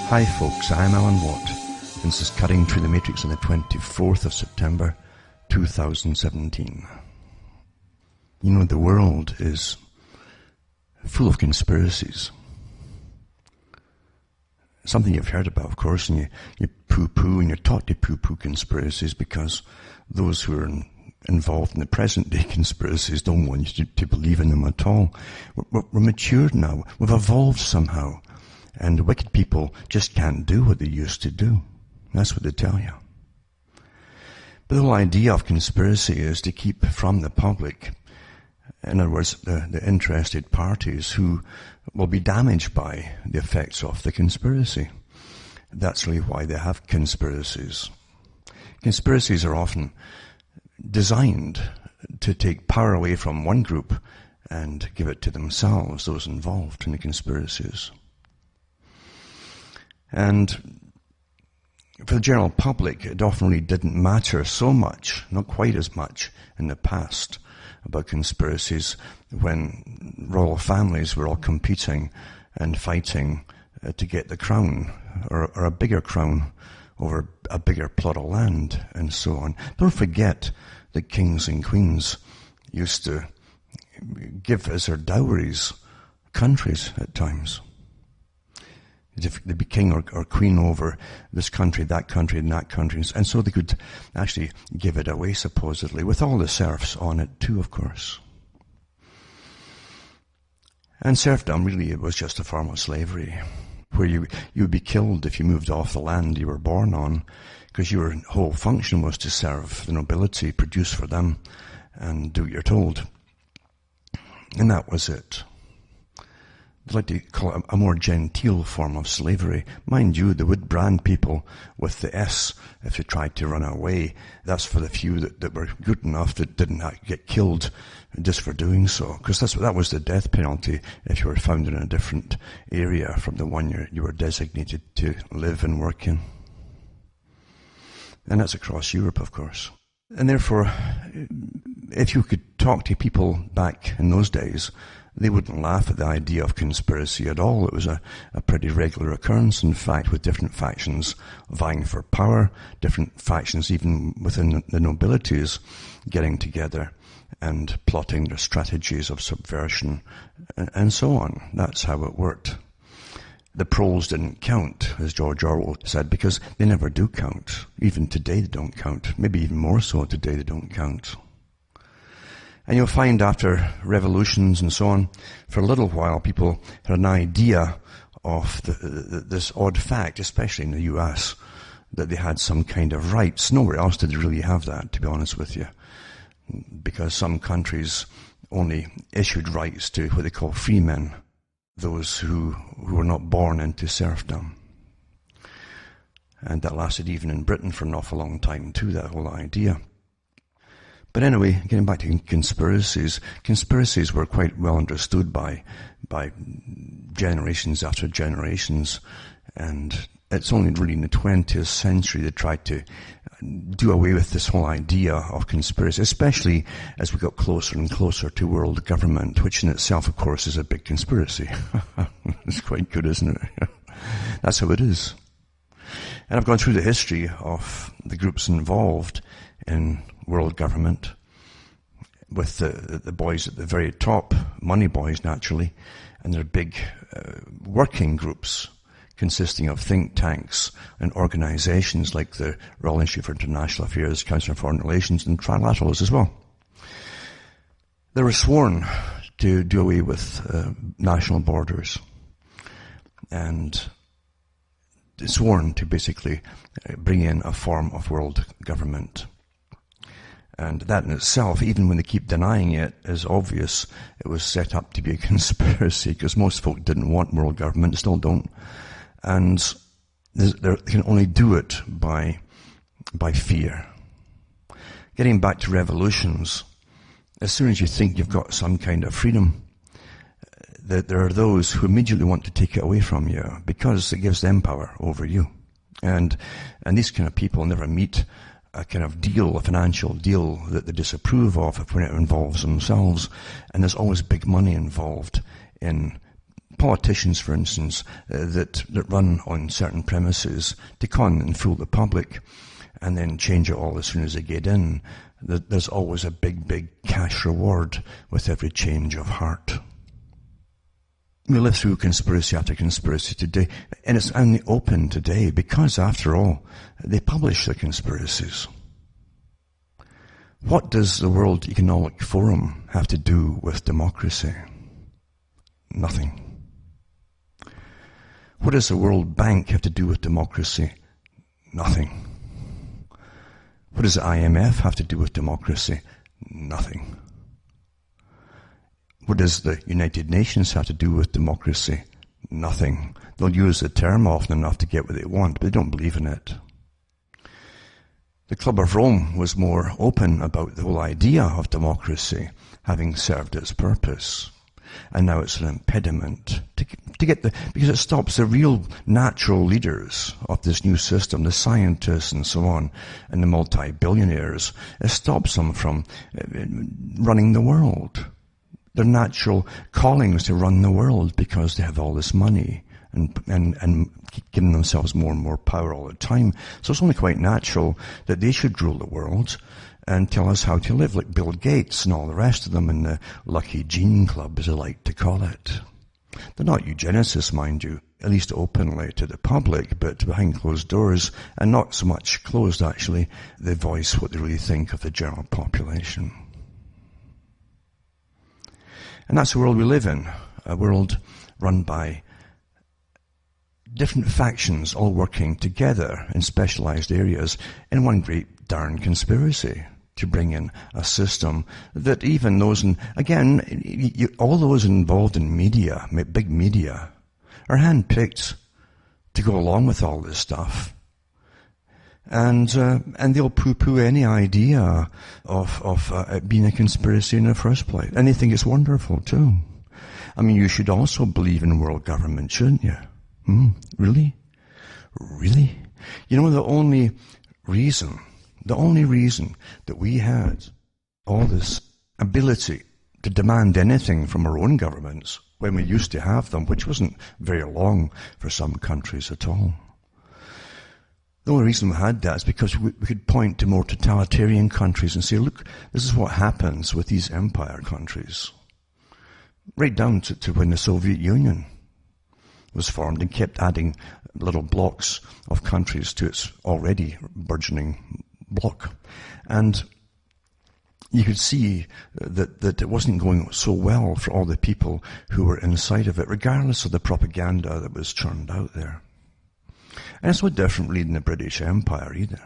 Hi folks, I'm Alan Watt. This is Cutting Through the Matrix on the 24th of September 2017. You know, the world is full of conspiracies. Something you've heard about, of course, and you poo-poo, and you're taught to poo-poo conspiracies because those who are involved in the present-day conspiracies don't want you to believe in them at all. We're matured now. We've evolved somehow. And wicked people just can't do what they used to do. That's what they tell you. But the whole idea of conspiracy is to keep from the public, in other words, the interested parties who will be damaged by the effects of the conspiracy. That's really why they have conspiracies. Conspiracies are often designed to take power away from one group and give it to themselves, those involved in the conspiracies. And for the general public, it often really didn't matter so much, not quite as much in the past, about conspiracies when royal families were all competing and fighting to get the crown, or a bigger crown over a bigger plot of land, and so on. Don't forget that kings and queens used to give as their dowries countries at times. They'd be king or queen over this country, that country, and that country. And so they could actually give it away, supposedly, with all the serfs on it too, of course. And serfdom, really, it was just a form of slavery, where you would be killed if you moved off the land you were born on, because your whole function was to serve the nobility, produce for them, and do what you're told. And that was it. I'd like to call it a more genteel form of slavery. Mind you, they would brand people with the S if they tried to run away. That's for the few that were good enough that didn't get killed just for doing so. Because that was the death penalty if you were found in a different area from the one you were designated to live and work in. And that's across Europe, of course. And therefore, if you could talk to people back in those days, they wouldn't laugh at the idea of conspiracy at all. It was a pretty regular occurrence, in fact, with different factions vying for power, different factions even within the nobilities getting together and plotting their strategies of subversion, and so on. That's how it worked. The proles didn't count, as George Orwell said, because they never do count. Even today they don't count. Maybe even more so today they don't count. And you'll find after revolutions and so on, for a little while, people had an idea of this odd fact, especially in the US, that they had some kind of rights. Nowhere else did they really have that, to be honest with you, because some countries only issued rights to what they call free men, those who were not born into serfdom. And that lasted even in Britain for an awful long time too, that whole idea. But anyway, getting back to conspiracies were quite well understood by generations after generations, and it's only really in the 20th century they tried to do away with this whole idea of conspiracy, especially as we got closer and closer to world government, which in itself, of course, is a big conspiracy. It's quite good, isn't it? That's how it is. And I've gone through the history of the groups involved in world government, with the boys at the very top, money boys naturally, and their big working groups consisting of think tanks and organizations like the Royal Institute for International Affairs, Council on Foreign Relations, and trilaterals as well. They were sworn to do away with national borders, and sworn to basically bring in a form of world government. And that in itself, even when they keep denying it, is obvious. It was set up to be a conspiracy, because most folk didn't want world government, still don't. And they can only do it by fear. Getting back to revolutions, as soon as you think you've got some kind of freedom, there are those who immediately want to take it away from you, because it gives them power over you. And these kind of people never meet a kind of deal, a financial deal that they disapprove of when it involves themselves. And there's always big money involved in politicians, for instance, that run on certain premises to con and fool the public and then change it all as soon as they get in. There's always a big cash reward with every change of heart. We live through conspiracy after conspiracy today, and it's only open today because, after all, they publish the conspiracies. What does the World Economic Forum have to do with democracy? Nothing. What does the World Bank have to do with democracy? Nothing. What does the IMF have to do with democracy? Nothing. What does the United Nations have to do with democracy? Nothing. They'll use the term often enough to get what they want, but they don't believe in it. The Club of Rome was more open about the whole idea of democracy having served its purpose. And now it's an impediment to get because it stops the real natural leaders of this new system, the scientists and so on, and the multi-billionaires. It stops them from running the world. Their natural calling is to run the world because they have all this money and giving themselves more and more power all the time. So it's only quite natural that they should rule the world and tell us how to live, like Bill Gates and all the rest of them in the Lucky Gene Club, as they like to call it. They're not eugenicists, mind you, at least openly to the public, but behind closed doors, and not so much closed, actually, they voice what they really think of the general population. And that's the world we live in, a world run by different factions all working together in specialized areas in one great darn conspiracy to bring in a system that even those, all those involved in media, big media, are handpicked to go along with all this stuff. And they'll poo-poo any idea of it being a conspiracy in the first place. And they think it's wonderful too. I mean, you should also believe in world government, shouldn't you? Really? Really? You know, the only reason that we had all this ability to demand anything from our own governments when we used to have them, which wasn't very long for some countries at all. The only reason we had that is because we could point to more totalitarian countries and say, look, this is what happens with these empire countries. Right down to when the Soviet Union was formed and kept adding little blocks of countries to its already burgeoning bloc. And you could see that it wasn't going so well for all the people who were inside of it, regardless of the propaganda that was churned out there. And it's no different really than the British Empire either.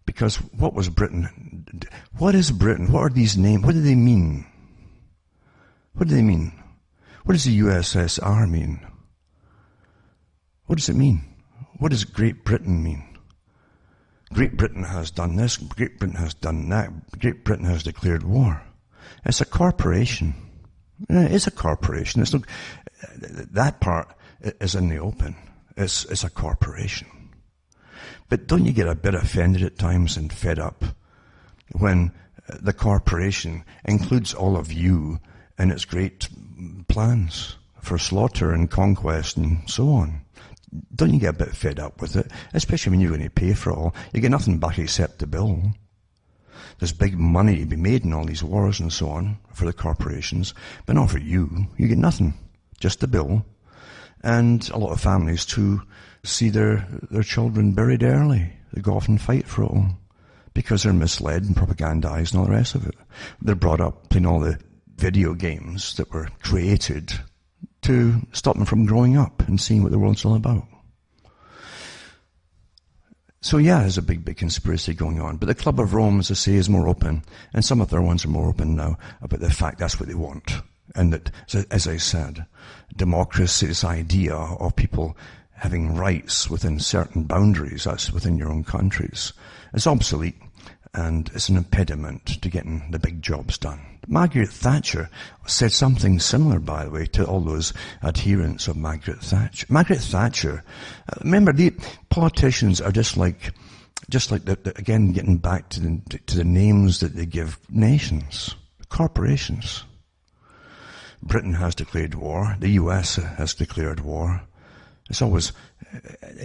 Because what was Britain? What is Britain? What are these names? What do they mean? What do they mean? What does the USSR mean? What does it mean? What does Great Britain mean? Great Britain has done this, Great Britain has done that, Great Britain has declared war. It's a corporation. It's a corporation. It's not, that part is in the open. It's a corporation. But don't you get a bit offended at times and fed up when the corporation includes all of you in its great plans for slaughter and conquest and so on? Don't you get a bit fed up with it? Especially when you're going to pay for it all. You get nothing back except the bill. There's big money to be made in all these wars and so on for the corporations, but not for you. You get nothing. Just the bill. And a lot of families too see their children buried early. They go off and fight for it all because they're misled and propagandized and all the rest of it. They're brought up playing all the video games that were created to stop them from growing up and seeing what the world's all about. So yeah, there's a big conspiracy going on. But the Club of Rome, as I say, is more open. And some of their ones are more open now about the fact that's what they want. And that, as I said, democracy, this idea of people having rights within certain boundaries, that's within your own countries, is obsolete. And it's an impediment to getting the big jobs done. Margaret Thatcher said something similar, by the way, to all those adherents of Margaret Thatcher. Margaret Thatcher, remember, the politicians are just like again, getting back to the names that they give nations, corporations. Britain has declared war. The US has declared war. It's always,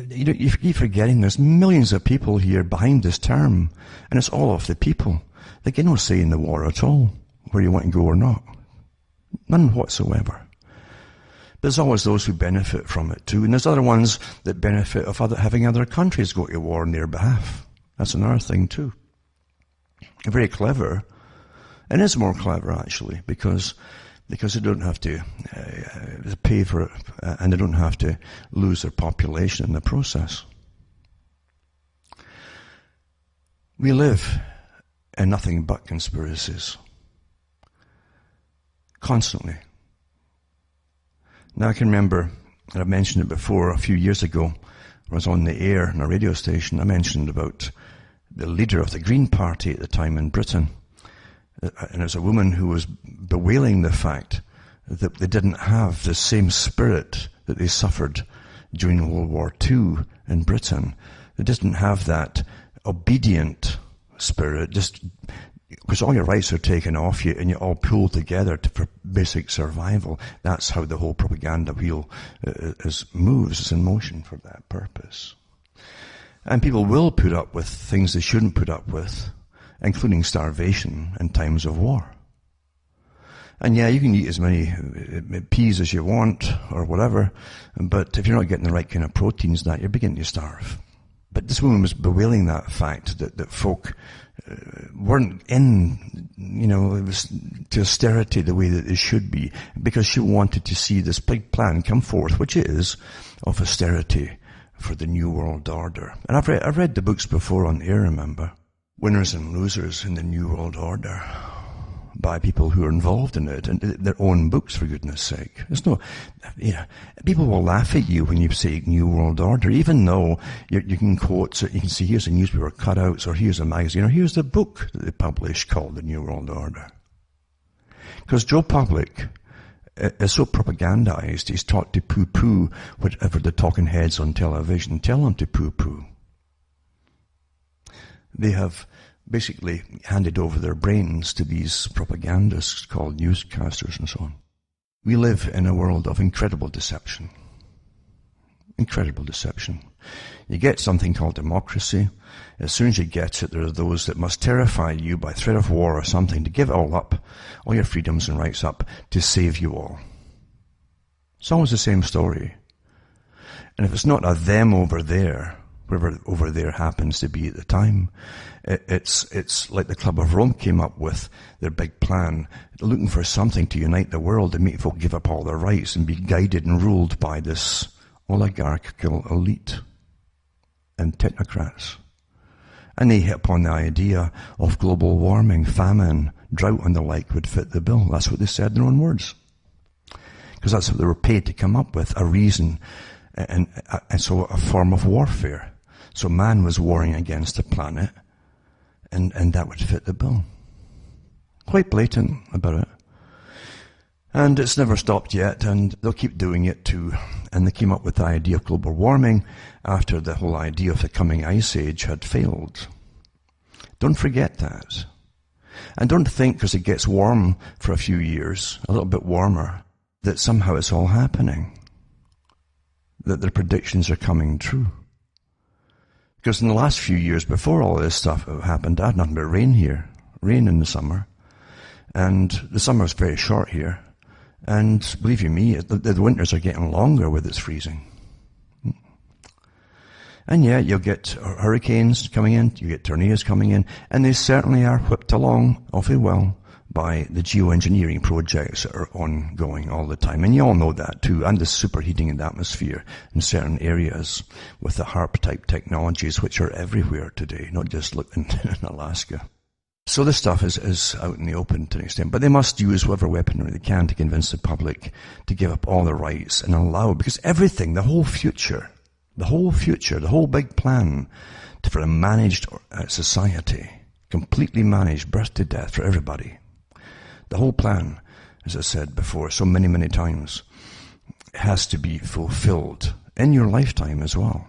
you keep forgetting there's millions of people here behind this term, and it's all of the people. They get no say in the war at all, where you want to go or not. None whatsoever. There's always those who benefit from it too, and there's other ones that benefit of having other countries go to war on their behalf. That's another thing too. Very clever, and it's more clever actually, because they don't have to pay for it, and they don't have to lose their population in the process. We live in nothing but conspiracies. Constantly. Now I can remember, and I've mentioned it before, a few years ago, when I was on the air on a radio station, I mentioned about the leader of the Green Party at the time in Britain. And it was a woman who was bewailing the fact that they didn't have the same spirit that they suffered during World War II in Britain. They didn't have that obedient spirit, just because all your rights are taken off you and you all pull together for basic survival. That's how the whole propaganda wheel moves. It's in motion for that purpose. And people will put up with things they shouldn't put up with, including starvation in times of war. And yeah, you can eat as many peas as you want or whatever, but if you're not getting the right kind of proteins, you're beginning to starve. But this woman was bewailing that fact that folk weren't in, it was to austerity the way that they should be, because she wanted to see this big plan come forth, which is of austerity for the New World Order. And I've read the books before on air, remember? Winners and Losers in the New World Order, by people who are involved in it, and their own books, for goodness sake. There's no, people will laugh at you when you say New World Order, even though you can quote, so you can see here's a newspaper cutouts, or here's a magazine, or here's the book that they published called the New World Order. Because Joe Public is so propagandized, he's taught to poo-poo whatever the talking heads on television tell him to poo-poo. They have basically handed over their brains to these propagandists called newscasters and so on. We live in a world of incredible deception. Incredible deception. You get something called democracy. As soon as you get it, there are those that must terrify you by threat of war or something to give it all up, all your freedoms and rights up, to save you all. It's always the same story. And if it's not a them over there, wherever over there happens to be at the time, it's like the Club of Rome came up with their big plan, looking for something to unite the world and make folk give up all their rights and be guided and ruled by this oligarchical elite and technocrats. And they hit upon the idea of global warming, famine, drought and the like would fit the bill. That's what they said in their own words. Because that's what they were paid to come up with, a reason, and so a form of warfare. So man was warring against the planet, and that would fit the bill. Quite blatant about it. And it's never stopped yet, and they'll keep doing it too. And they came up with the idea of global warming after the whole idea of the coming ice age had failed. Don't forget that. And don't think because it gets warm for a few years, a little bit warmer, that somehow it's all happening. That their predictions are coming true. Because in the last few years before all this stuff happened, I had nothing but rain here. Rain in the summer. And the summer's very short here. And believe you me, the winters are getting longer with its freezing. And yeah, you'll get hurricanes coming in, you get tornadoes coming in, and they certainly are whipped along awfully well by the geoengineering projects that are ongoing all the time. And you all know that too, and the superheating in the atmosphere in certain areas with the HARP-type technologies, which are everywhere today, not just in Alaska. So this stuff is out in the open to an extent, but they must use whatever weaponry they can to convince the public to give up all their rights and allow, because everything, the whole big plan for a managed society, completely managed, birth to death for everybody. The whole plan, as I said before so many, many times, has to be fulfilled in your lifetime as well.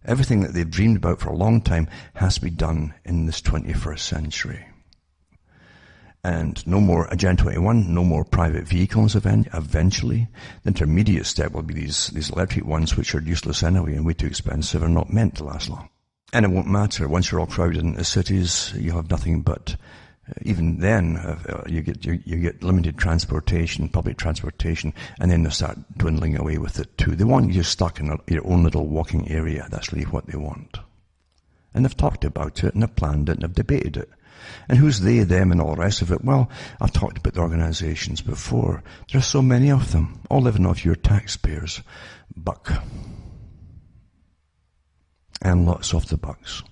Everything that they've dreamed about for a long time has to be done in this 21st century. And no more Agenda 21, no more private vehicles eventually. The intermediate step will be these electric ones, which are useless anyway and way too expensive and not meant to last long. And it won't matter. Once you're all crowded into cities, you'll have nothing but, even then, you get limited transportation, public transportation, and then they'll start dwindling away with it too. They want you just stuck in your own little walking area. That's really what they want. And they've talked about it, and they've planned it, and they've debated it. And who's they, them, and all the rest of it? Well, I've talked about the organizations before. There are so many of them, all living off your taxpayers' buck. And lots of the bucks.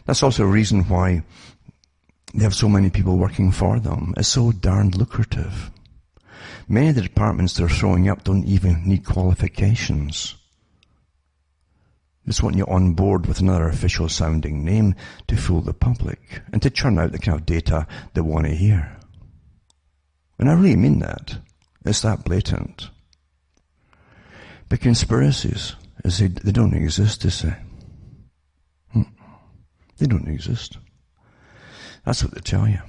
That's also a reason why they have so many people working for them. It's so darned lucrative. Many of the departments they're throwing up don't even need qualifications. Just want you on board with another official sounding name to fool the public and to churn out the kind of data they want to hear. And I really mean that. It's that blatant. But conspiracies, they don't exist, do they? They don't exist. That's what they tell you.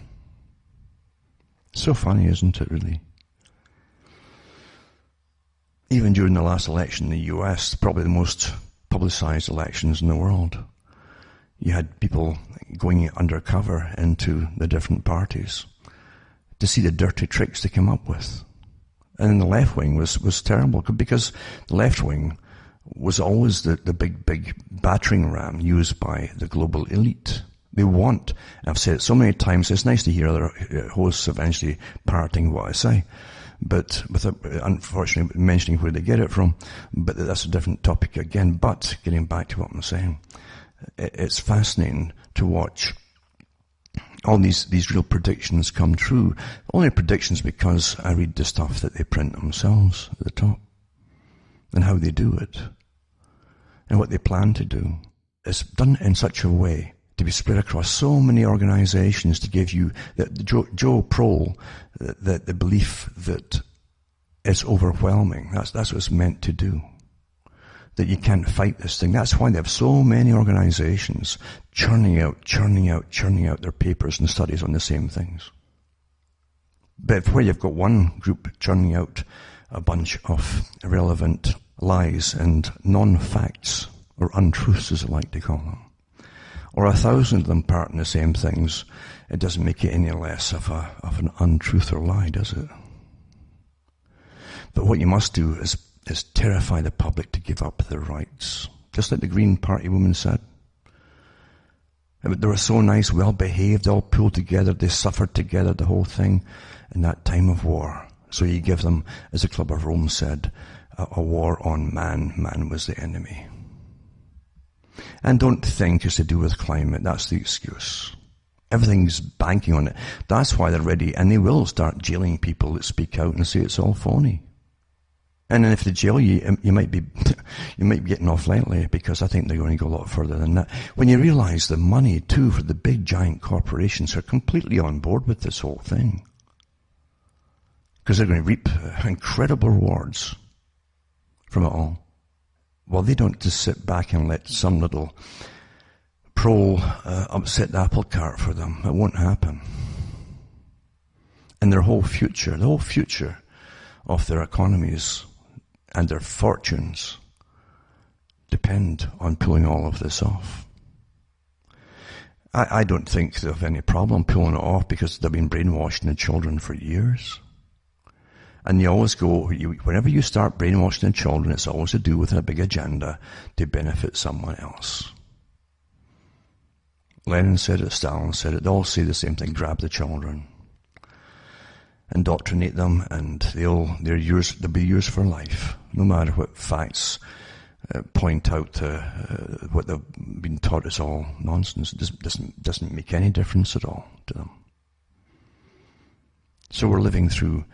So funny, isn't it, really? Even during the last election in the US, probably the most publicized elections in the world, you had people going undercover into the different parties to see the dirty tricks they came up with. And the left wing was terrible, because the left wing was always the big battering ram used by the global elite. They want, and I've said it so many times, it's nice to hear other hosts eventually parroting what I say, but without, unfortunately, mentioning where they get it from. But that's a different topic again. But getting back to what I'm saying, it's fascinating to watch all these real predictions come true. Only predictions because I read the stuff that they print themselves at the top, and how they do it, and what they plan to do. It's done in such a way to be spread across so many organizations to give you Joe Prohl, the belief that it's overwhelming. That's what it's meant to do. That you can't fight this thing. That's why they have so many organizations churning out their papers and studies on the same things. But where you've got one group churning out a bunch of irrelevant lies and non-facts, or untruths as I like to call them, or 1,000 of them parroting the same things, it doesn't make it any less of an untruth or lie, does it? But what you must do is terrify the public to give up their rights. Just like the Green Party woman said. They were so nice, well-behaved, all pulled together, they suffered together, the whole thing, in that time of war. So you give them, as the Club of Rome said, a war on man. Man was the enemy. And don't think it's to do with climate. That's the excuse. Everything's banking on it. That's why they're ready, and they will start jailing people that speak out and say it's all phony. And then if they jail you, you might be getting off lightly, because I think they're going to go a lot further than that. When you realize the money, too, for the big giant corporations are completely on board with this whole thing, because they're going to reap incredible rewards from it all. Well, they don't just sit back and let some little pro upset the apple cart for them. It won't happen. And the whole future of their economies and their fortunes depend on pulling all of this off. I don't think they have any problem pulling it off, because they've been brainwashing the children for years. And you always go, whenever you start brainwashing the children, it's always to do with a big agenda to benefit someone else. Lenin said it, Stalin said it, they all say the same thing: grab the children, indoctrinate them, and they'll be yours for life, no matter what facts point out what they've been taught is all nonsense. It doesn't make any difference at all to them. So we're living through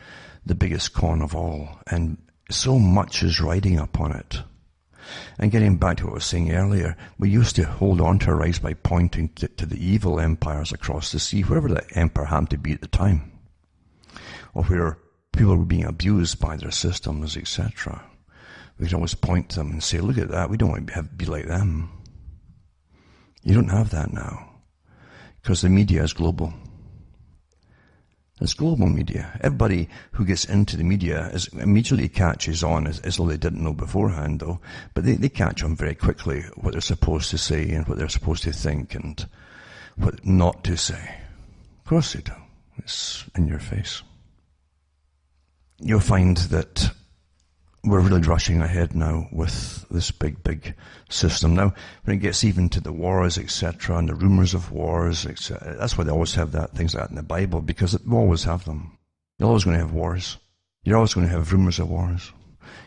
the biggest con of all, and so much is riding upon it. And getting back to what I was saying earlier, we used to hold on to our rights by pointing to the evil empires across the sea, wherever that empire happened to be at the time, or where people were being abused by their systems, etc. We could always point to them and say, look at that, we don't want to be like them. You don't have that now, because the media is global. It's global media. Everybody who gets into the media immediately catches on, as though they didn't know beforehand, though. But they catch on very quickly what they're supposed to say and what they're supposed to think and what not to say. Of course they do. It's in your face. You'll find that we're really rushing ahead now with this big system. Now, when it gets even to the wars, etc., and the rumors of wars, etc., that's why they always have things like that in the Bible, because we always have them. You're always going to have wars. You're always going to have rumors of wars.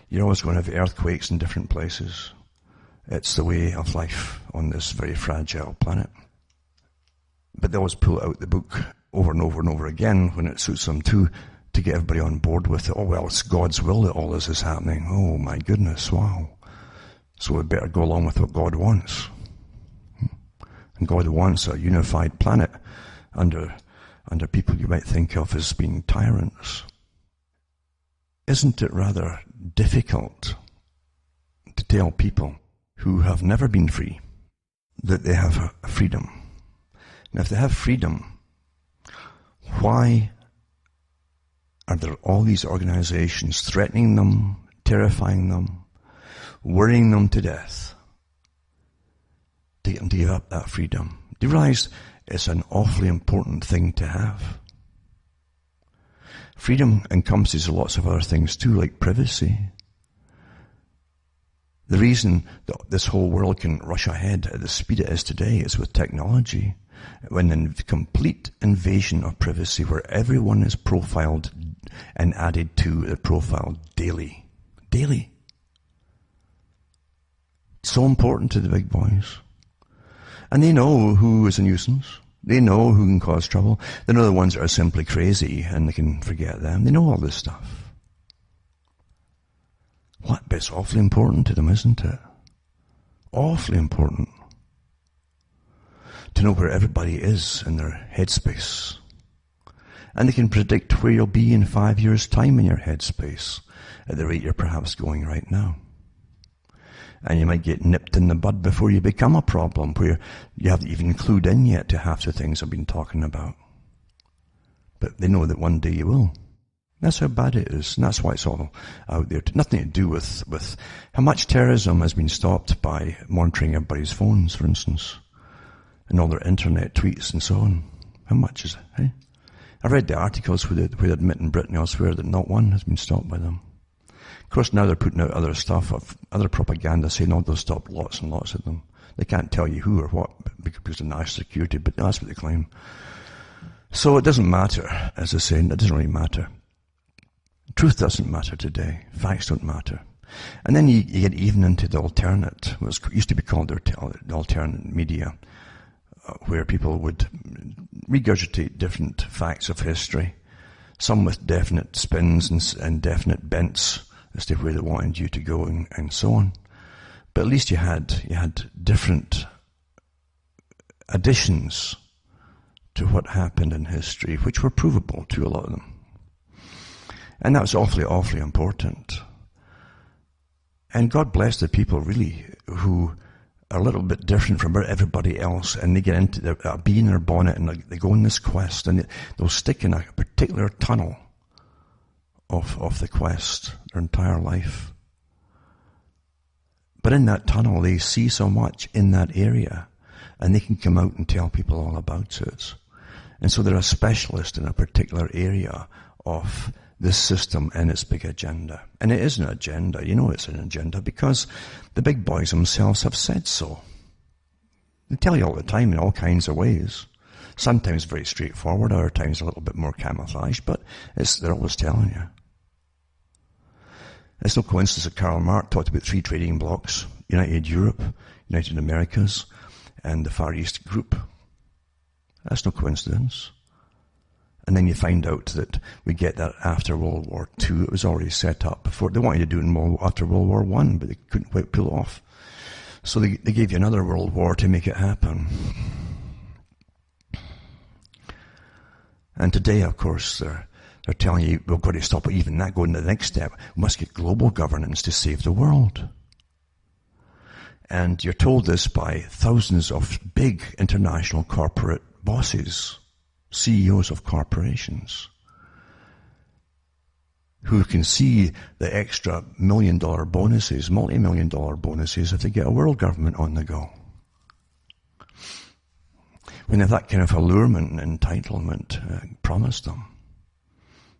You're always going to have earthquakes in different places. It's the way of life on this very fragile planet. But they always pull out the book over and over and over again when it suits them to get everybody on board with it. Oh, well, it's God's will that all this is happening. Oh, my goodness, wow. So we better go along with what God wants. And God wants a unified planet under people you might think of as being tyrants. Isn't it rather difficult to tell people who have never been free that they have a freedom? Now, if they have freedom, why are there all these organizations threatening them, terrifying them, worrying them to death to get them to give up that freedom? Do you realize it's an awfully important thing to have? Freedom encompasses lots of other things too, like privacy. The reason that this whole world can rush ahead at the speed it is today is with technology. When the complete invasion of privacy, where everyone is profiled and added to the profile daily. Daily. So important to the big boys. And they know who is a nuisance. They know who can cause trouble. They know the ones that are simply crazy and they can forget them. They know all this stuff. What? But it's awfully important to them, isn't it? Awfully important. To know where everybody is in their headspace. And they can predict where you'll be in 5 years' time in your headspace at the rate you're perhaps going right now. And you might get nipped in the bud before you become a problem, where you haven't even clued in yet to half the things I've been talking about. But they know that one day you will. That's how bad it is, and that's why it's all out there. Nothing to do with how much terrorism has been stopped by monitoring everybody's phones, for instance, and all their internet tweets and so on. How much is it, eh? I read the articles where they admit in Britain elsewhere that not one has been stopped by them. Of course, now they're putting out other stuff, of other propaganda saying, oh, they'll stop lots and lots of them. They can't tell you who or what because of national security, but that's what they claim. So it doesn't matter, as I say, it doesn't really matter. Truth doesn't matter today. Facts don't matter. And then you get even into the alternate, what used to be called the alternate media, where people would regurgitate different facts of history, some with definite spins and definite bents as to where they wanted you to go and so on. But at least you had different additions to what happened in history, which were provable to a lot of them. And that was awfully important. And God bless the people, really, who are a little bit different from everybody else, and they get into a bee in their bonnet, and they go on this quest, and they'll stick in a particular tunnel of the quest their entire life. But in that tunnel, they see so much in that area, and they can come out and tell people all about it. And so they're a specialist in a particular area of this system and its big agenda. And it is an agenda. You know it's an agenda because the big boys themselves have said so. They tell you all the time in all kinds of ways. Sometimes very straightforward, other times a little bit more camouflage, but they're always telling you. It's no coincidence that Karl Marx talked about 3 trading blocks: United Europe, United Americas, and the Far East group. That's no coincidence. And then you find out that we get that after World War II. It was already set up before. They wanted to do it after World War I, but they couldn't quite pull it off. So they gave you another World War to make it happen. And today, of course, they're telling you, we've got to stop even that, going to the next step. We must get global governance to save the world. And you're told this by thousands of big international corporate bosses, CEOs of corporations. who can see the extra million-dollar bonuses, multi-million-dollar bonuses if they get a world government on the go. When they have that kind of allurement and entitlement promised them,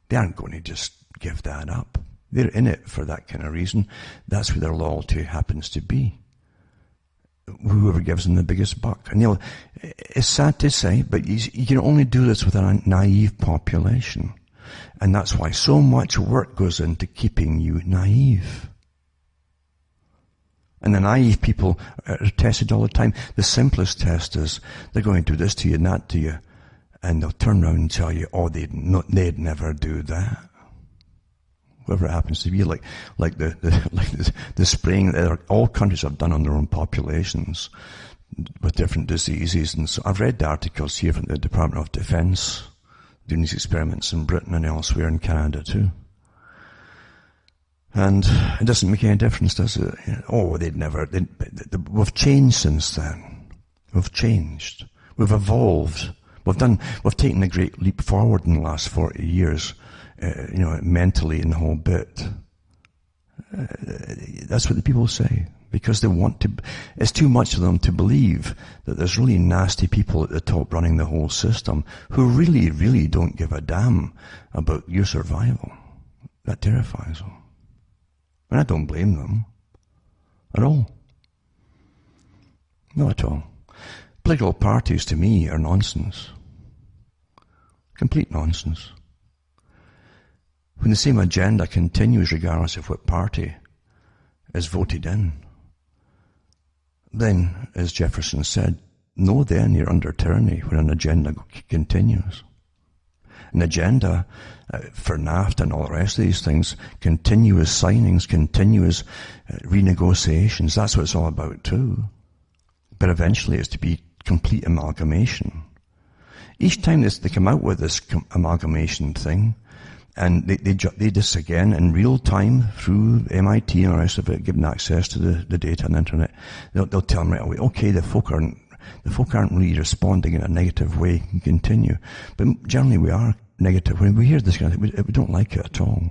they aren't going to just give that up. They're in it for that kind of reason. That's where their loyalty happens to be. Whoever gives them the biggest buck. And it's sad to say, but you can only do this with a naive population. And that's why so much work goes into keeping you naive. And the naive people are tested all the time. The simplest test is they're going to do this to you and that to you. And they'll turn around and tell you, oh, they'd never do that. Whoever it happens to be, like the spraying that all countries have done on their own populations with different diseases. And so I've read the articles here from the Department of Defense doing these experiments in Britain and elsewhere in Canada too. And it doesn't make any difference, does it? Oh, we've changed since then. We've changed. We've evolved. We've taken a great leap forward in the last 40 years. Mentally and the whole bit. That's what the people say. Because they want to, it's too much for them to believe that there's really nasty people at the top running the whole system who really, really don't give a damn about your survival. That terrifies them. And I don't blame them. At all. Not at all. Political parties to me are nonsense. Complete nonsense. When the same agenda continues regardless of what party is voted in, then, as Jefferson said, know then you're under tyranny when an agenda continues. An agenda for NAFTA and all the rest of these things, continuous signings, continuous renegotiations, that's what it's all about too. But eventually it's to be complete amalgamation. Each time they come out with this amalgamation thing, and they do this again in real time through MIT and the rest of it, given access to the data and the internet. They'll tell them right away, okay, the folk aren't really responding in a negative way, can continue. But generally we are negative. When we hear this kind of thing, we don't like it at all.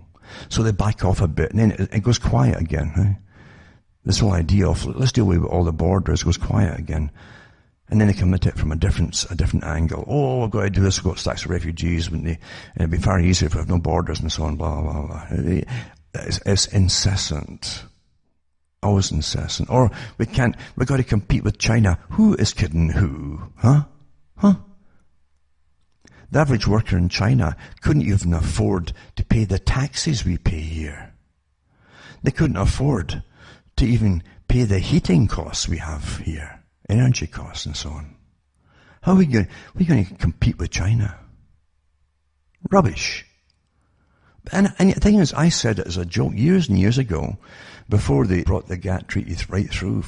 So they back off a bit, and then it goes quiet again. Right? This whole idea of, let's deal with all the borders, goes quiet again. And then they come at it from a different angle. Oh, we've got to do this, we've got stacks of refugees, and it'd be far easier if we have no borders and so on, blah, blah, blah. It's incessant. Always incessant. Or we've got to compete with China. Who is kidding who? Huh? The average worker in China couldn't even afford to pay the taxes we pay here. They couldn't afford to even pay the heating costs we have here. Energy costs and so on. How are we going to compete with China? Rubbish. And the thing is, I said it as a joke years and years ago, before they brought the GATT treaty right through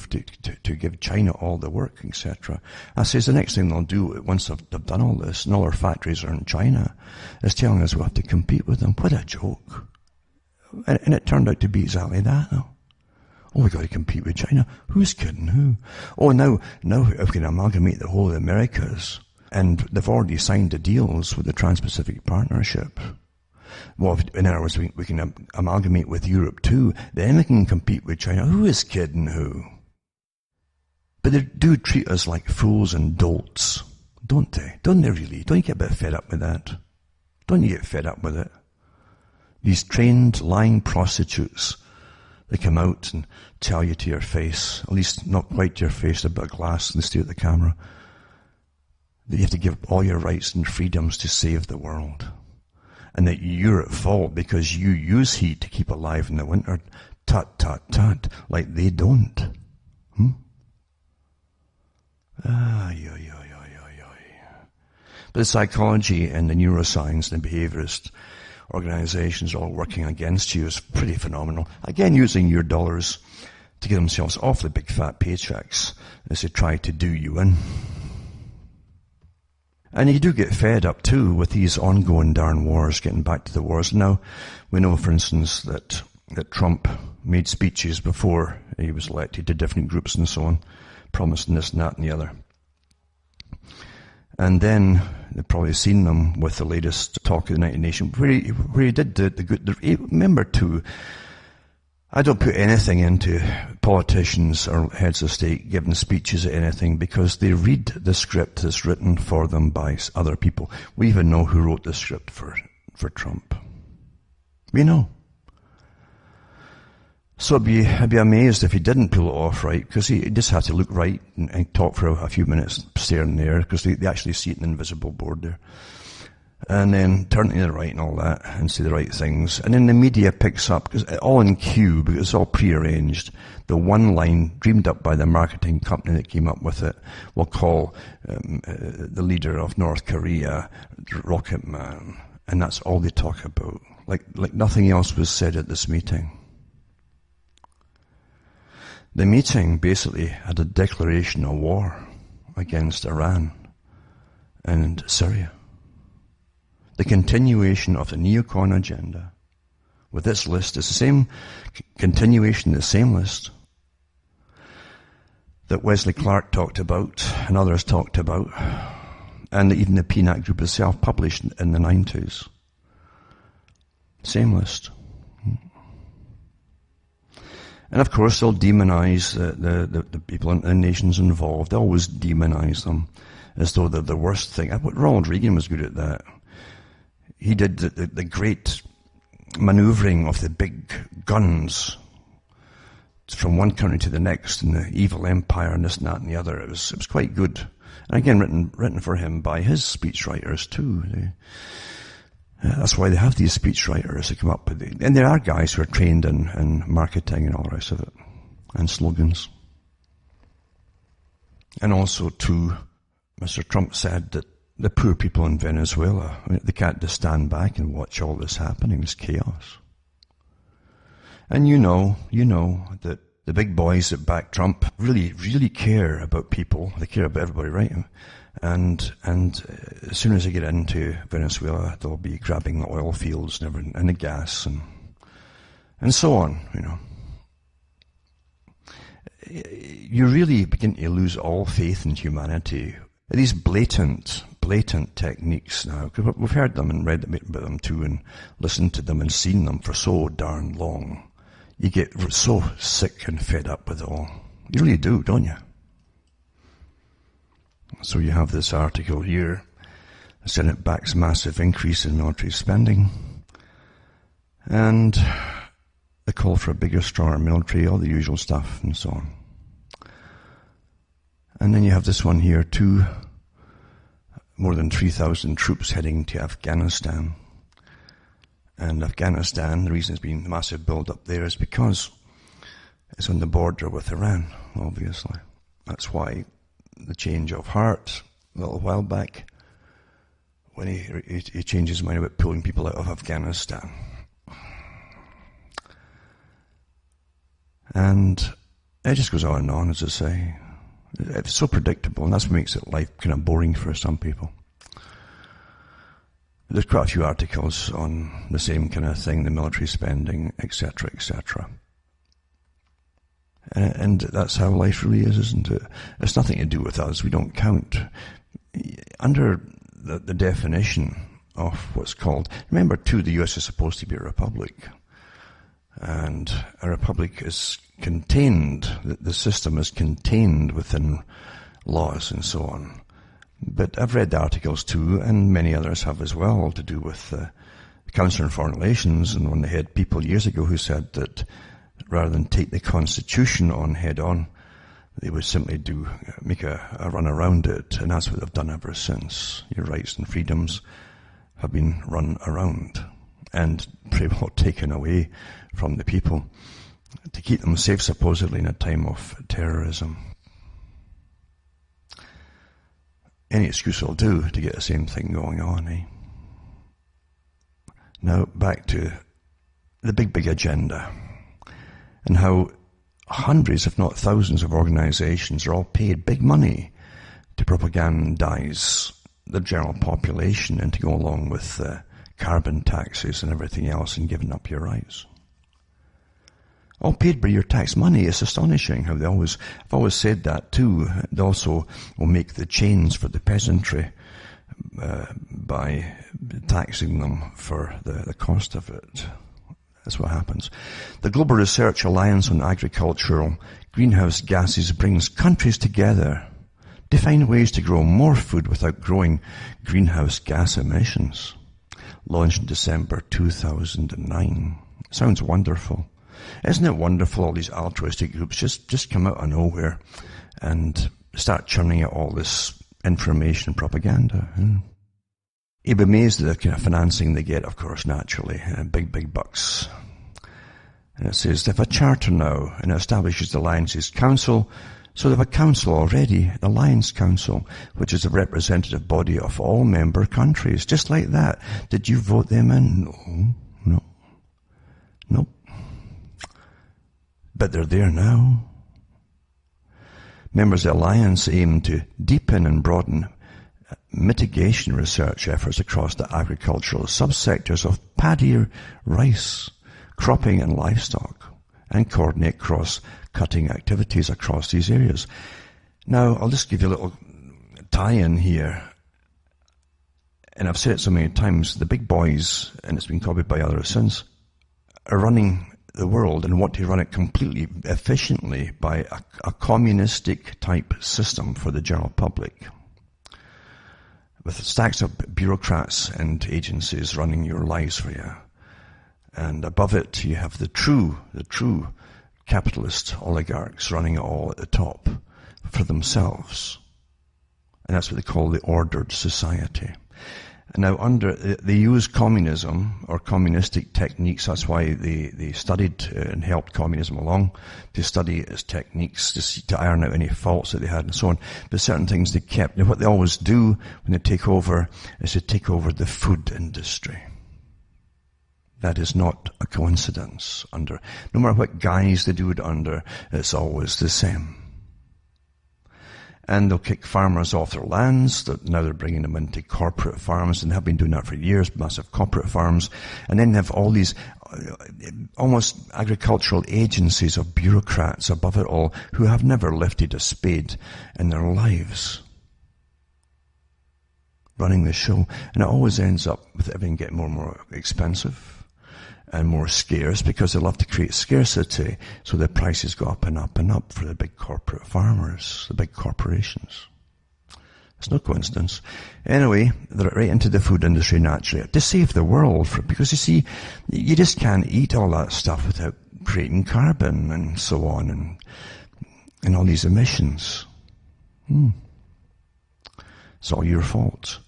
to give China all the work, etc. I says the next thing they'll do once they've done all this, and all our factories are in China, is telling us we'll have to compete with them. What a joke. And it turned out to be exactly that, though. Oh, we've got to compete with China. Who's kidding who? Oh, now if we can amalgamate the whole of the Americas, and they've already signed the deals with the Trans-Pacific Partnership. Well, in other words, we can amalgamate with Europe too. Then we can compete with China. Who is kidding who? But they do treat us like fools and dolts, don't they? Don't they really? Don't you get a bit fed up with that? Don't you get fed up with it? These trained, lying prostitutes, they come out and tell you to your face, at least not quite to your face, a bit of glass, and they stare at the camera, that you have to give all your rights and freedoms to save the world. And that you're at fault because you use heat to keep alive in the winter. Tut, tut, tut. Like they don't. But the psychology and the neuroscience and the behaviorist organizations all working against you is pretty phenomenal. Again, using your dollars to get themselves awfully big fat paychecks as they try to do you in. And you do get fed up too with these ongoing darn wars, getting back to the wars. Now, we know, for instance, that Trump made speeches before he was elected to different groups and so on, promising this and that and the other. And then they've probably seen them with the latest talk of the United Nations, where he did the good. Remember too, I don't put anything into politicians or heads of state giving speeches or anything, because they read the script that's written for them by other people. We even know who wrote the script for Trump. We know. So I'd be amazed if he didn't pull it off right, because he just had to look right and talk for a few minutes staring there, because they actually see it in the invisible board there. And then turn to the right and all that, and say the right things. And then the media picks up, because all in cue, because it's all prearranged. The one line dreamed up by the marketing company that came up with it will call the leader of North Korea Rocket Man. And that's all they talk about. Like nothing else was said at this meeting. The meeting basically had a declaration of war against Iran and Syria. The continuation of the neocon agenda with this list is the same continuation, the same list that Wesley Clark talked about and others talked about, and even the PNAC group itself published in the 90s. Same list. And of course they'll demonize the people and the nations involved. They always demonize them as though they're the worst thing. Ronald Reagan was good at that. He did the great maneuvering of the big guns from one country to the next, and the evil empire and this and that and the other. It was quite good. And again, written for him by his speechwriters too. That's why they have these speechwriters to come up with it. And there are guys who are trained in marketing and all the rest of it, and slogans. And also too, Mr. Trump said that the poor people in Venezuela, they can't just stand back and watch all this happening. It's chaos. And you know that the big boys that back Trump really, really care about people. They care about everybody, right? And as soon as they get into Venezuela, they'll be grabbing the oil fields and everything, and the gas and so on, You really begin to lose all faith in humanity. These blatant techniques now, because we've heard them and read about them too, and listened to them and seen them for so darn long. You get so sick and fed up with it all. You really do, don't you? So you have this article here. The Senate backs massive increase in military spending. And the call for a bigger, stronger military, all the usual stuff and so on. And then you have this one here too. More than 3,000 troops heading to Afghanistan. And Afghanistan, the reason it's been a massive build-up there is because it's on the border with Iran, obviously. That's why the change of heart a little while back, when he changed his mind about pulling people out of Afghanistan. And it just goes on and on, as I say. It's so predictable, and that's what makes it life kind of boring for some people. There's quite a few articles on the same kind of thing, the military spending, etc., etc. And that's how life really is, isn't it? It's nothing to do with us. We don't count. Under the definition of what's called... Remember, too, the US is supposed to be a republic. And a republic is contained, the system is contained within laws and so on. But I've read the articles too, and many others have as well, to do with the Council on Foreign Relations, and when they had people years ago who said that rather than take the Constitution on head on, they would simply make a run around it, and that's what they've done ever since. Your rights and freedoms have been run around and pretty well taken away from the people to keep them safe, supposedly, in a time of terrorism. Any excuse will do to get the same thing going on, eh? Now, back to the big agenda, and how hundreds, if not thousands, of organizations are all paid big money to propagandize the general population and to go along with carbon taxes and everything else and giving up your rights. All paid by your tax money. It's astonishing how I've always said that too. They also will make the chains for the peasantry by taxing them for the cost of it. That's what happens. The Global Research Alliance on Agricultural Greenhouse Gases brings countries together to find ways to grow more food without growing greenhouse gas emissions. Launched in December 2009. Sounds wonderful. Isn't it wonderful all these altruistic groups just come out of nowhere and start churning out all this information and propaganda? You'd be amazed at the kind of financing they get, of course, naturally. Big bucks. And it says, they have a charter now and it establishes the Alliance's Council. So they have a council already, the Alliance Council, which is a representative body of all member countries. Just like that. Did you vote them in? No. Nope. But they're there now. Members of the Alliance aim to deepen and broaden mitigation research efforts across the agricultural subsectors of paddy, rice, cropping and livestock, and coordinate cross-cutting activities across these areas. Now, I'll just give you a little tie-in here. And I've said it so many times, the big boys, and it's been copied by others since, are running the world and want to run it completely efficiently by a communistic type system for the general public, with stacks of bureaucrats and agencies running your lives for you. And above it, you have the true capitalist oligarchs running it all at the top for themselves. And that's what they call the ordered society. Now, they use communism or communistic techniques. That's why they studied and helped communism along, to study its techniques, to iron out any faults that they had and so on. But certain things they kept. Now, what they always do when they take over is to take over the food industry. That is not a coincidence. No matter what guise they do it under, it's always the same. And they'll kick farmers off their lands. Now they're bringing them into corporate farms, and have been doing that for years, massive corporate farms. And then they have all these almost agricultural agencies of bureaucrats above it all who have never lifted a spade in their lives, running the show. And it always ends up with everything getting more and more expensive and more scarce, because they love to create scarcity, so the prices go up and up and up for the big corporate farmers, the big corporations. It's no coincidence. Anyway, they're right into the food industry naturally, to save the world, because you see, you just can't eat all that stuff without creating carbon and so on, and all these emissions. It's all your fault.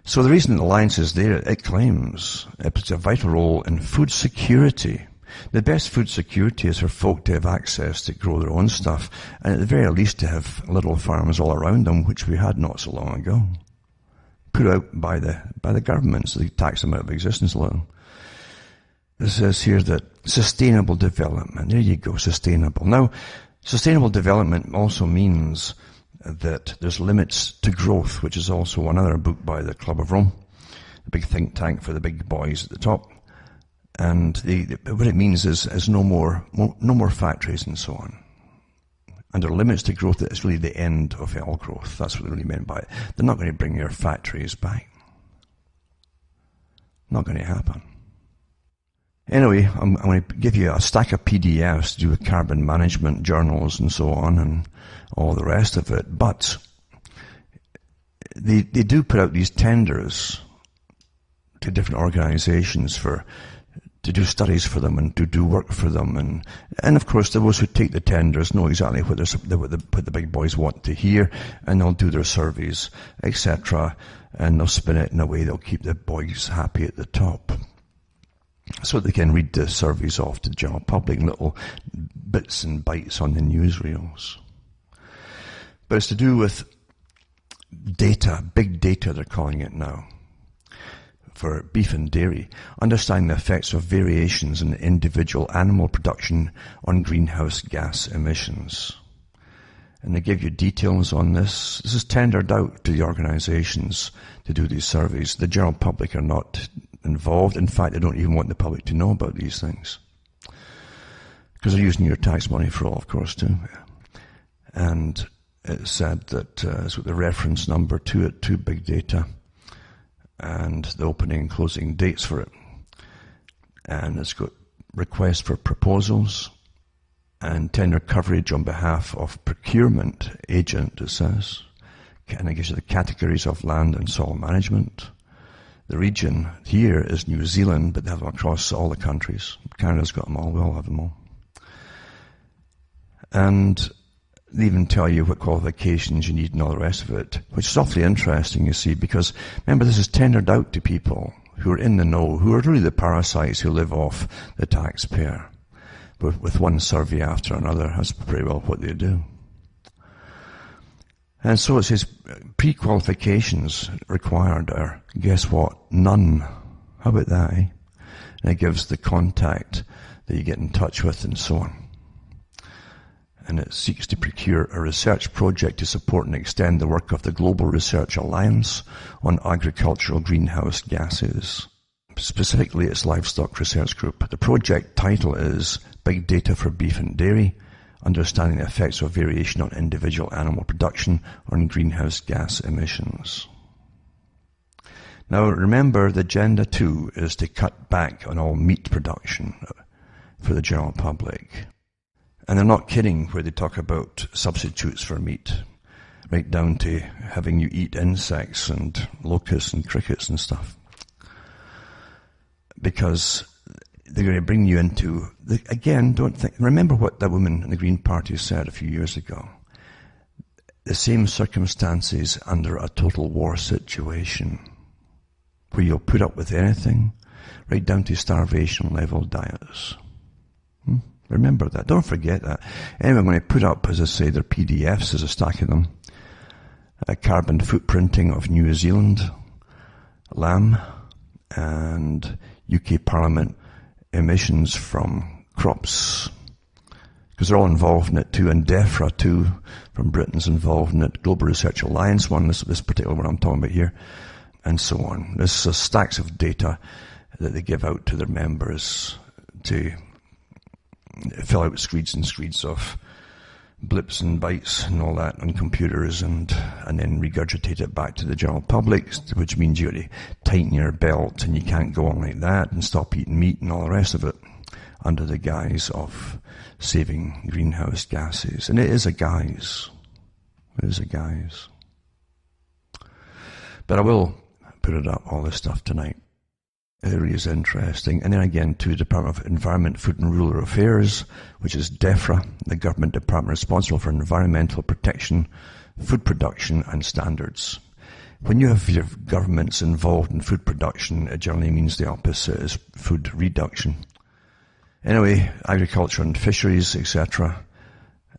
So the reason the Alliance is there, it claims it plays a vital role in food security. The best food security is for folk to have access to grow their own stuff, and at the very least to have little farms all around them, which we had not so long ago, put out by the government, so they tax them out of existence a little. It says here that sustainable development. There you go, sustainable. Now, sustainable development also means that there's limits to growth, which is also another book by the Club of Rome, the big think tank for the big boys at the top. And what it means is no more factories and so on. And there are limits to growth. It's really the end of all growth. That's what they really meant by it. They're not going to bring your factories back. Not going to happen. Anyway, I'm going to give you a stack of PDFs to do with carbon management journals and so on, and all the rest of it. But they do put out these tenders to different organizations to do studies for them and to do work for them. And of course, those who take the tenders know exactly what the big boys want to hear, and they'll do their surveys, etc. And they'll spin it in a way that'll keep the boys happy at the top, so they can read the surveys off to the general public, little bits and bytes on the newsreels. But it's to do with data, big data they're calling it now, for beef and dairy, understanding the effects of variations in individual animal production on greenhouse gas emissions. And they give you details on this. This is tendered out to the organizations to do these surveys. The general public are not involved. In fact, they don't even want the public to know about these things. Because they're using your tax money for all, of course, too. And it said that it's got the reference number to it, to big data, and the opening and closing dates for it. And it's got requests for proposals and tender coverage on behalf of procurement agent, it says. And it gives you the categories of land and soil management. The region here is New Zealand, but they have them across all the countries. Canada's got them all, we all have them all. And they even tell you what qualifications you need and all the rest of it, which is awfully interesting, you see, because remember, this is tendered out to people who are in the know, who are really the parasites who live off the taxpayer. With one survey after another, that's pretty well what they do. And so it says pre-qualifications required are, guess what, none. How about that, eh? And it gives the contact that you get in touch with and so on. And it seeks to procure a research project to support and extend the work of the Global Research Alliance on agricultural greenhouse gases. Specifically, its livestock research group. The project title is Big Data for Beef and Dairy, Understanding the Effects of Variation on Individual Animal Production on Greenhouse Gas Emissions. Now remember, the agenda too is to cut back on all meat production for the general public. And they're not kidding where they talk about substitutes for meat, right down to having you eat insects and locusts and crickets and stuff. Because they're going to bring you into, remember what that woman in the Green Party said a few years ago. The same circumstances under a total war situation, where you'll put up with anything, right down to starvation level diets. Remember that. Don't forget that. Anyway, I'm going to put up, as I say, their PDFs, there's a stack of them. Carbon footprinting of New Zealand, lamb, and UK Parliament emissions from crops. Because they're all involved in it too, and DEFRA too, from Britain's involved in it. Global Research Alliance one, this particular one I'm talking about here, and so on. This is stacks of data that they give out to their members to fill out screeds and screeds of blips and bytes and all that on computers, and then regurgitate it back to the general public, which means you got to tighten your belt and you can't go on like that and stop eating meat and all the rest of it under the guise of saving greenhouse gases. And it is a guise. It is a guise. But I will put it up, all this stuff, tonight. It really is interesting. And then again, to the Department of Environment, Food and Rural Affairs, which is DEFRA, the government department responsible for environmental protection, food production and standards. When you have your governments involved in food production, it generally means the opposite is food reduction. Anyway, agriculture and fisheries, etc.,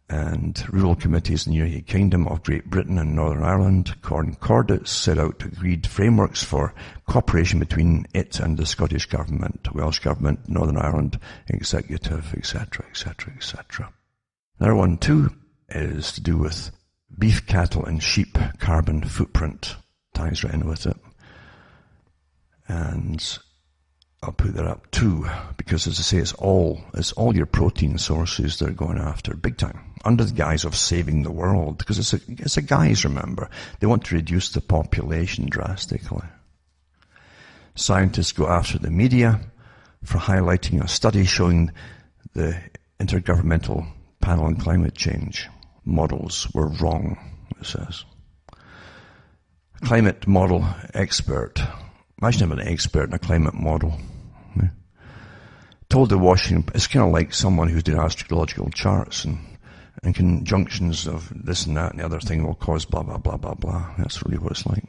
and rural committees in the United Kingdom of Great Britain and Northern Ireland, Concordats, set out agreed frameworks for cooperation between it and the Scottish Government, Welsh Government, Northern Ireland Executive, etc., etc., etc. Another one too is to do with beef, cattle and sheep carbon footprint. Ties right in with it. And I'll put that up too, because as I say, it's all your protein sources they're going after, big time, under the guise of saving the world, because it's a guise, remember. They want to reduce the population drastically. Scientists go after the media for highlighting a study showing the Intergovernmental Panel on Climate Change models were wrong, it says. Climate model expert. Imagine having an expert in a climate model. Told the Washington, it's kind of like someone who's doing astrological charts and conjunctions of this and that and the other thing will cause blah, blah, blah, blah, blah. That's really what it's like.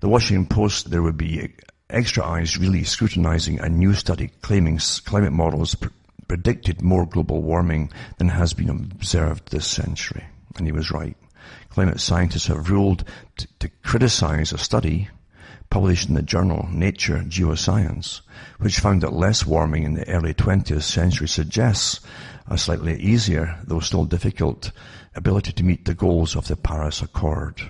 The Washington Post, there would be extra eyes really scrutinizing a new study claiming climate models predicted more global warming than has been observed this century. And he was right. Climate scientists have ruled to criticize a study published in the journal Nature Geoscience, which found that less warming in the early 20th century suggests a slightly easier, though still difficult, ability to meet the goals of the Paris Accord.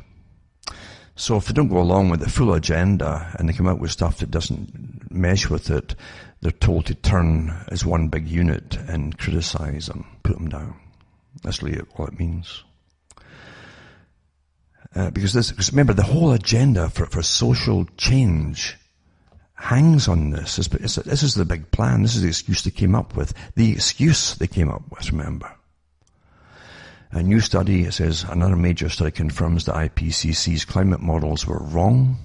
So if they don't go along with the full agenda and they come out with stuff that doesn't mesh with it, they're told to turn as one big unit and criticize them, put them down. That's really all it means. Because remember, the whole agenda for social change hangs on this. This is the big plan. This is the excuse they came up with. The excuse they came up with, remember. A new study, it says, another major study confirms the IPCC's climate models were wrong.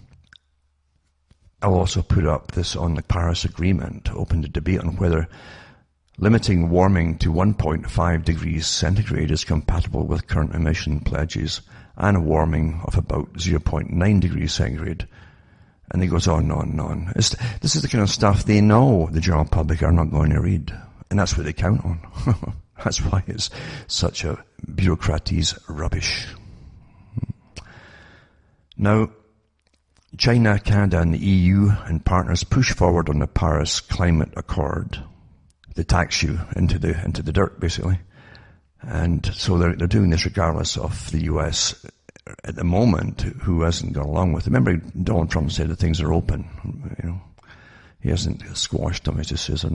I'll also put up this on the Paris Agreement, open to debate on whether limiting warming to 1.5 degrees centigrade is compatible with current emission pledges and a warming of about 0.9 degrees centigrade. And it goes on and on and on. This is the kind of stuff they know the general public are not going to read. And that's what they count on. That's why it's such a bureaucraties rubbish. Now, China, Canada and the EU and partners push forward on the Paris Climate Accord. They tax you into the dirt, basically. And so they're doing this regardless of the US at the moment, who hasn't gone along with it. Remember, Donald Trump said that things are open, you know. He hasn't squashed them, he just says.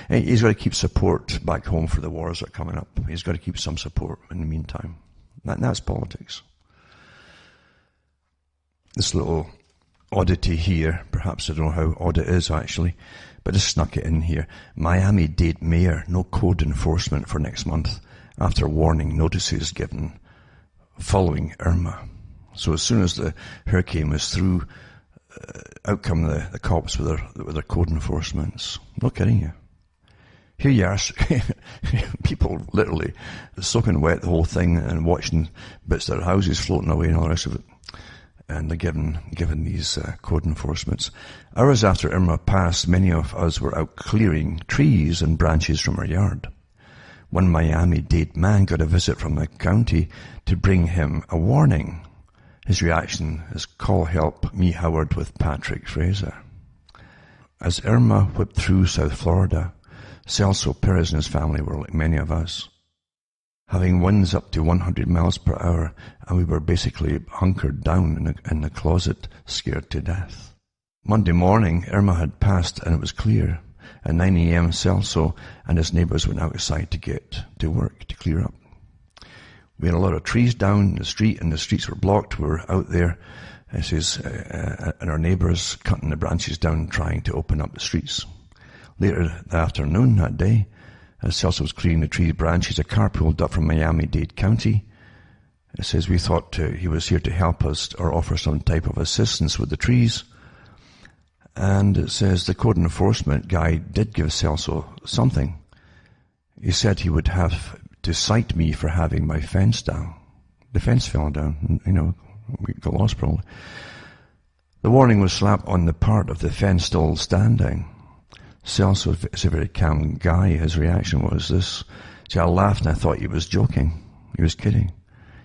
He's got to keep support back home for the wars that are coming up. He's got to keep some support in the meantime. That's politics. This little oddity here, perhaps I don't know how odd it is actually, but I snuck it in here. Miami-Dade mayor, no code enforcement for next month after warning notices given following Irma. So as soon as the hurricane was through, out come the cops with their code enforcements. No kidding you. Here you are, people literally soaking wet the whole thing and watching bits of their houses floating away and all the rest of it. And they're given these code enforcements. Hours after Irma passed, many of us were out clearing trees and branches from our yard. One Miami-Dade man got a visit from the county to bring him a warning. His reaction is, "Call help me, Howard," with Patrick Fraser. As Irma whipped through South Florida, Celso Perez and his family were like many of us, having winds up to 100 miles per hour, and we were basically hunkered down in the closet, scared to death. Monday morning, Irma had passed and it was clear. At 9 a.m., Celso and his neighbours went outside to get to work, to clear up. We had a lot of trees down the street, and the streets were blocked. We were out there, and our neighbours cutting the branches down, trying to open up the streets. Later that afternoon, that day, as Celso was clearing the tree branches, a car pulled up from Miami-Dade County. It says, we thought he was here to help us or offer some type of assistance with the trees. And it says the code enforcement guy did give Celso something. He said he would have to cite me for having my fence down. The fence fell down, you know, we got lost probably. The warning was slapped on the part of the fence still standing. Celso is a very calm guy. His reaction was this. See, I laughed and I thought he was joking. He was kidding.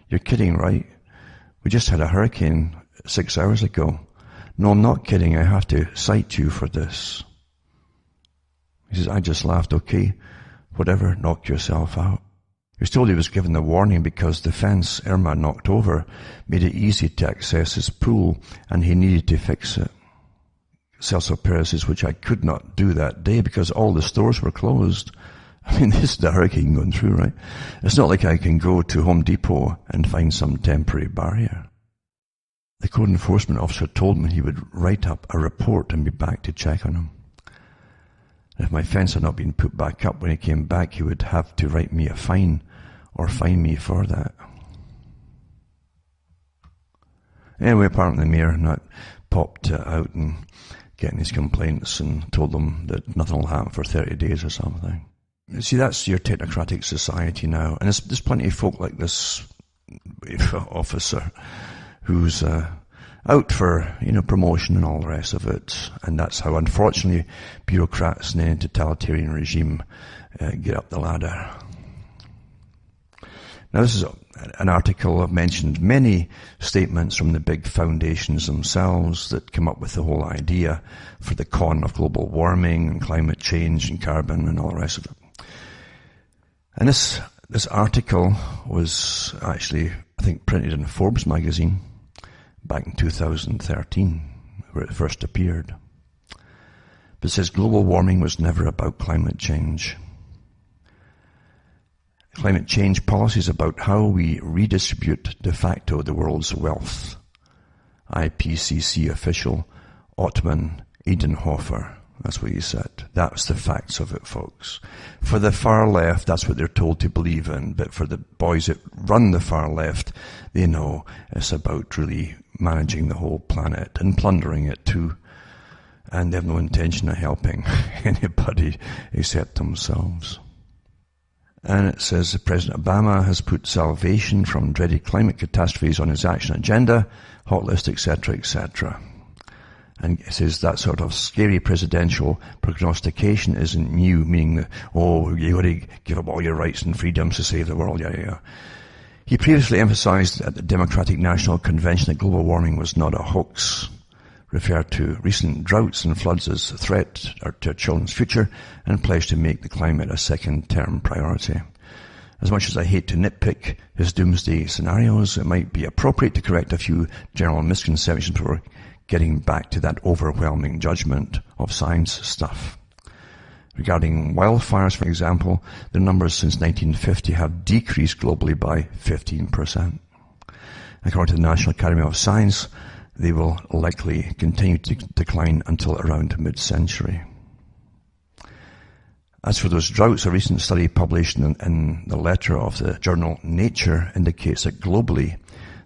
You're kidding, right? We just had a hurricane 6 hours ago. No, I'm not kidding. I have to cite you for this. He says, I just laughed. Okay, whatever, knock yourself out. He was told he was given the warning because the fence Irma knocked over made it easy to access his pool and he needed to fix it. Celso Perez says, which I could not do that day because all the stores were closed. I mean, this is the hurricane going through, right? It's not like I can go to Home Depot and find some temporary barrier. The code enforcement officer told me he would write up a report and be back to check on him. If my fence had not been put back up when he came back, he would have to write me a fine or fine me for that. Anyway, apparently the mayor not popped out and getting his complaints and told them that nothing will happen for 30 days or something. See, that's your technocratic society now. And there's plenty of folk like this officer who's out for, promotion and all the rest of it. And that's how, unfortunately, bureaucrats in any totalitarian regime get up the ladder. Now, this is an article. I've mentioned many statements from the big foundations themselves that come up with the whole idea for the con of global warming and climate change and carbon and all the rest of it. And this article was actually, I think, printed in Forbes magazine back in 2013, where it first appeared. But it says global warming was never about climate change. Climate change policy is about how we redistribute de facto the world's wealth. IPCC official Ottman Edenhofer. That's what he said. That's the facts of it, folks. For the far left, that's what they're told to believe in. But for the boys that run the far left, they know it's about really managing the whole planet and plundering it too. And they have no intention of helping anybody except themselves. And it says President Obama has put salvation from dreaded climate catastrophes on his action agenda, hot list, etc., etc. And it says that sort of scary presidential prognostication isn't new, meaning that, oh, you got to give up all your rights and freedoms to save the world, yeah. He previously emphasized at the Democratic National Convention that global warming was not a hoax, referred to recent droughts and floods as a threat to our children's future, and pledged to make the climate a second-term priority. As much as I hate to nitpick his doomsday scenarios, it might be appropriate to correct a few general misconceptions before getting back to that overwhelming judgment of science stuff. Regarding wildfires, for example, the numbers since 1950 have decreased globally by 15%. According to the National Academy of Science, they will likely continue to decline until around mid-century. As for those droughts, a recent study published in the letter of the journal Nature indicates that globally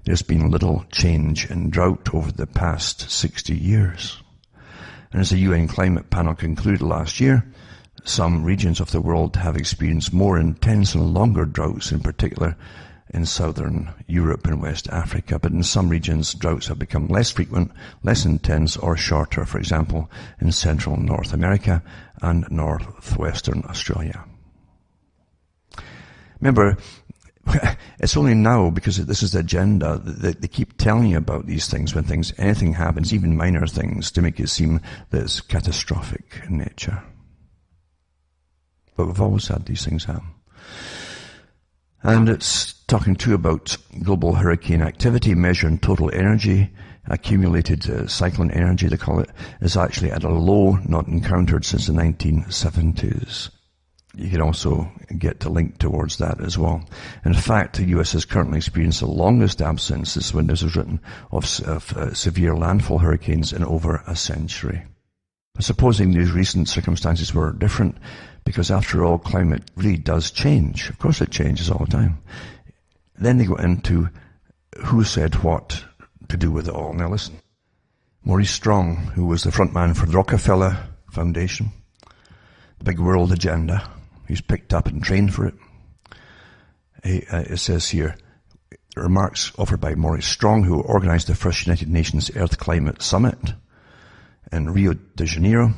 there's been little change in drought over the past 60 years. And as the UN Climate Panel concluded last year, some regions of the world have experienced more intense and longer droughts, in particular in southern Europe and West Africa. But in some regions, droughts have become less frequent, less intense, or shorter, for example, in central North America and northwestern Australia. Remember, it's only now, because this is the agenda, that they keep telling you about these things when anything happens, even minor things, to make it seem that it's catastrophic in nature. But we've always had these things happen. And it's talking too about global hurricane activity, measuring total energy, accumulated cyclone energy, they call it, is actually at a low not encountered since the 1970s. You can also get the link towards that as well. In fact, the US has currently experienced the longest absence, this is when this was written, of severe landfall hurricanes in over a century. But supposing these recent circumstances were different, because after all, climate really does change. Of course it changes all the time. Then they go into who said what to do with it all. Now listen, Maurice Strong, who was the front man for the Rockefeller Foundation, the big world agenda, he's picked up and trained for it. It says here, remarks offered by Maurice Strong, who organized the first United Nations Earth Climate Summit in Rio de Janeiro,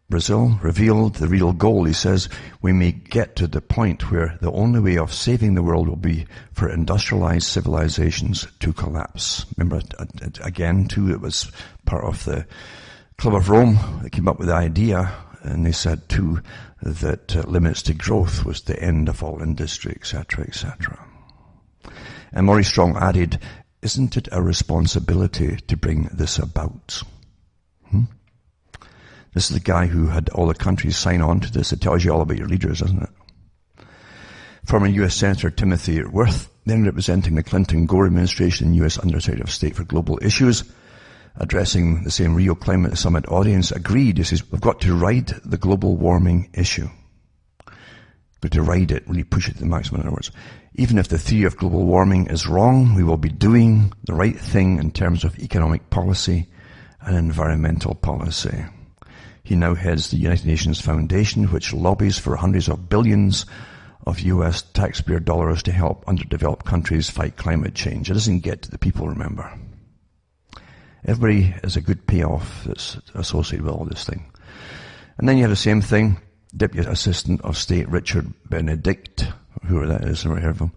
Brazil, revealed the real goal. He says, we may get to the point where the only way of saving the world will be for industrialized civilizations to collapse. Remember, again, too, it was part of the Club of Rome that came up with the idea, and they said, too, that limits to growth was the end of all industry, etc., etc. And Maurice Strong added, isn't it a responsibility to bring this about? This is the guy who had all the countries sign on to this. It tells you all about your leaders, doesn't it? Former U.S. Senator Timothy Wirth, then representing the Clinton-Gore administration and U.S. Undersecretary of State for Global Issues, addressing the same Rio Climate Summit audience, agreed. He says, we've got to ride the global warming issue. We've got to ride it, really push it to the maximum, in other words. Even if the theory of global warming is wrong, we will be doing the right thing in terms of economic policy and environmental policy. He now heads the United Nations Foundation, which lobbies for hundreds of billions of US taxpayer dollars to help underdeveloped countries fight climate change. It doesn't get to the people, remember. Everybody has a good payoff that's associated with all this thing. And then you have the same thing, Deputy Assistant of State Richard Benedict, whoever that is, I've never heard of him,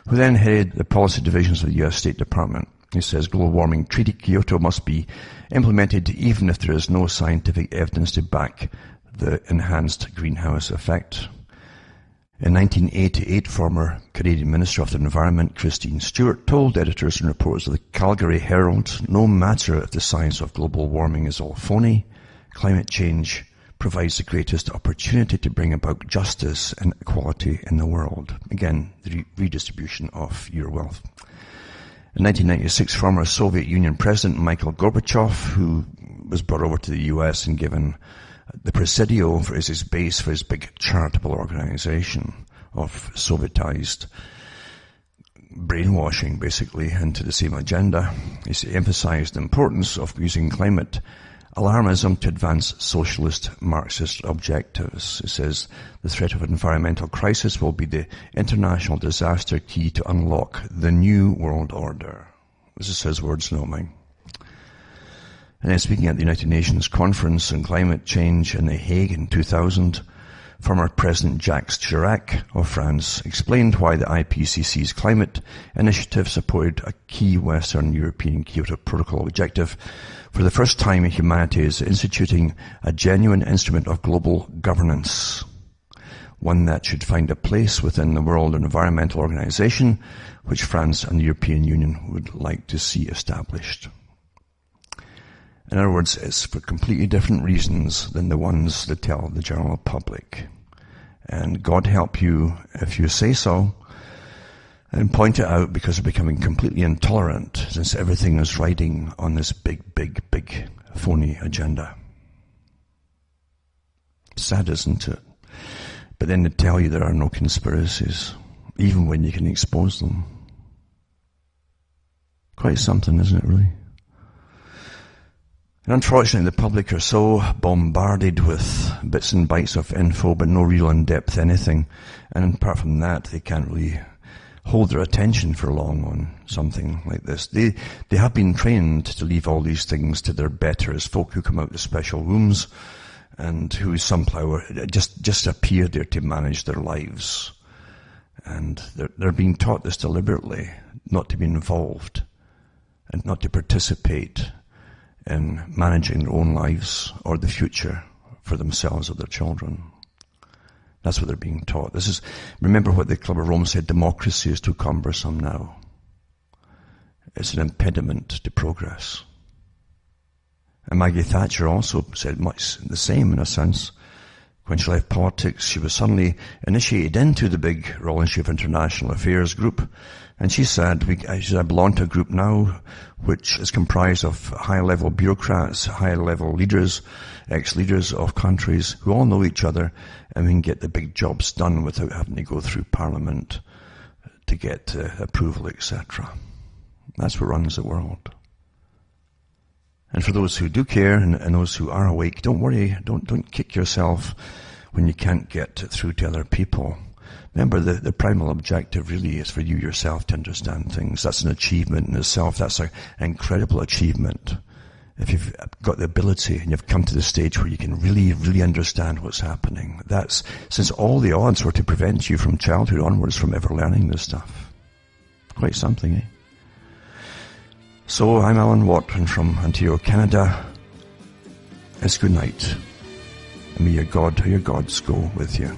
who then headed the policy divisions of the US State Department. He says global warming treaty Kyoto must be implemented even if there is no scientific evidence to back the enhanced greenhouse effect. In 1988, former Canadian Minister of the Environment, Christine Stewart, told editors and reporters of the Calgary Herald, no matter if the science of global warming is all phony, climate change provides the greatest opportunity to bring about justice and equality in the world. Again, the redistribution of your wealth. In 1996, former Soviet Union President Mikhail Gorbachev, who was brought over to the US and given the Presidio as his base for his big charitable organization of Sovietized brainwashing, basically, into the same agenda. He emphasized the importance of using climate alarmism to advance socialist Marxist objectives. It says the threat of environmental crisis will be the international disaster key to unlock the new world order. This is his words, not mine. And then speaking at the United Nations Conference on Climate Change in The Hague in 2000, former President Jacques Chirac of France explained why the IPCC's climate initiative supported a key Western European Kyoto Protocol objective. For the first time, humanity is instituting a genuine instrument of global governance, one that should find a place within the World Environmental Organization, which France and the European Union would like to see established. In other words, it's for completely different reasons than the ones that tell the general public. And God help you if you say so, and point it out, because they're becoming completely intolerant since everything is riding on this big phony agenda. Sad, isn't it? But then they tell you there are no conspiracies, even when you can expose them. Quite something, isn't it, really? And unfortunately, the public are so bombarded with bits and bytes of info, but no real in-depth anything. And apart from that, they can't really hold their attention for long on something like this. They have been trained to leave all these things to their betters, folk who come out of special rooms and who somehow just appear there to manage their lives. And they're being taught this deliberately, not to be involved and not to participate in managing their own lives or the future for themselves or their children. That's what they're being taught. Remember what the Club of Rome said, democracy is too cumbersome now. It's an impediment to progress. And Maggie Thatcher also said much the same in a sense. When she left politics, she was suddenly initiated into the big Royal Institute of International Affairs group. And she said, I belong to a group now which is comprised of high-level bureaucrats, high-level leaders, ex-leaders of countries who all know each other, and we can get the big jobs done without having to go through Parliament to get approval, etc. That's what runs the world. And for those who do care and those who are awake, don't worry, don't kick yourself when you can't get through to other people. Remember, the primal objective really is for you yourself to understand things. That's an achievement in itself. That's an incredible achievement. If you've got the ability and you've come to the stage where you can really, really understand what's happening. That's, since all the odds were to prevent you from childhood onwards from ever learning this stuff. Quite something, eh? So, I'm Alan Watson from Ontario, Canada. It's good night. And may your God or your gods go with you.